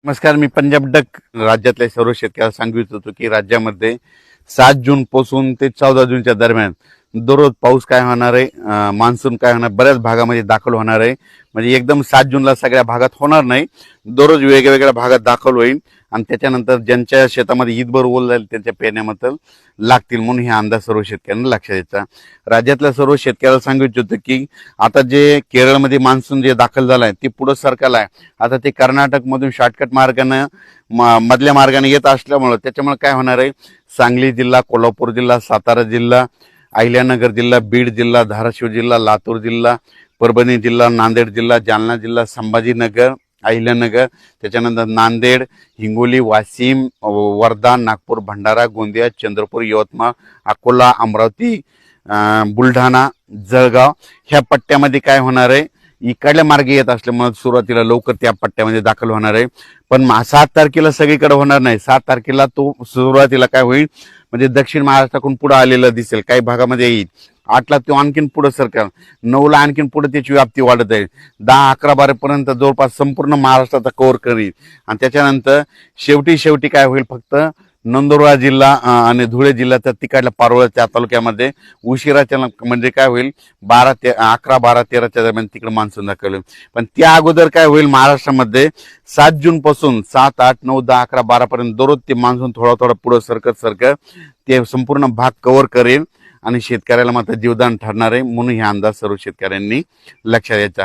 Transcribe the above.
नमस्कार, मी पंजाब डक राज्यातल्या सर्व शेतकऱ्याला सांगू इच्छितो की राज्यामध्ये 7 जून पासून ते 14 जूनच्या दरम्यान दररोज पाऊस काय होणार आहे, मान्सून काय होणार, बऱ्याच भागामध्ये दाखल होणार आहे. म्हणजे एकदम 7 जूनला सगळ्या भागात होणार नाही, दररोज वेगवेगळ्या भागात दाखल होईल आणि त्याच्यानंतर ज्यांच्या शेतामध्ये ईदभर ओल जाईल त्यांच्या पेरण्यामध्ये लागतील म्हणून हे अंदाज सर्व शेतकऱ्यांना लक्षात द्यायचा. राज्यातल्या सर्व शेतकऱ्याला सांगू इच्छितो की आता जे केरळमध्ये मान्सून जे दाखल झालं आहे ते पुढं सरकलं आहे. आता ते कर्नाटकमधून शॉर्टकट मार्गाने मधल्या मार्गाने येत असल्यामुळं त्याच्यामुळे काय होणार आहे, सांगली जिल्हा, कोल्हापूर जिल्हा, सातारा जिल्हा, अहिल्यानगर जिल्हा, बीड जिल्हा, धाराशिव जिल्हा, लातूर जिल्हा, परभणी जिल्हा, नांदेड जिल्हा, जालना जिल्हा, संभाजीनगर, अहिल्यानगर, त्याच्यानंतर नांदेड, हिंगोली, वाशिम, वर्धा, नागपूर, भंडारा, गोंदिया, चंद्रपूर, यवतमाळ, अकोला, अमरावती, बुलढाणा, जळगाव ह्या पट्ट्यामध्ये काय होणार आहे, इकडल्या मार्गे येत असल्यामुळे सुरुवातीला लवकर त्या पट्ट्यामध्ये दाखल होणार आहे. पण 7 तारखेला सगळीकडे होणार नाही. 7 तारखेला तो सुरुवातीला काय होईल म्हणजे दक्षिण महाराष्ट्राकडून पुढे आलेला दिसेल, काही भागामध्ये येईल. 8ला तो आणखीन पुढे सरकेल, 9ला आणखीन पुढे त्याची व्याप्ती वाढत आहे, 10, 11, 12 पर्यंत जवळपास संपूर्ण महाराष्ट्राचा कव्हर करील. आणि त्याच्यानंतर शेवटी काय होईल, फक्त नंदुरबार जिल्हा आणि धुळे जिल्ह्याच्या तिकडल्या पारोळ्या त्या तालुक्यामध्ये उशिराच्या म्हणजे काय होईल 11, 12, 13च्या दरम्यान तिकडे मान्सून दाखल होईल. पण त्या अगोदर काय होईल, महाराष्ट्रामध्ये 7 जून पासून 7, 8, 9, 10, 11, 12 पर्यंत दररोज ते मान्सून थोडा पुढे सरकत ते संपूर्ण भाग कव्हर करेल आणि शेतकऱ्याला मात्र जीवदान ठरणार आहे. म्हणून हे अंदाज सर्व शेतकऱ्यांनी लक्षात द्यायचा.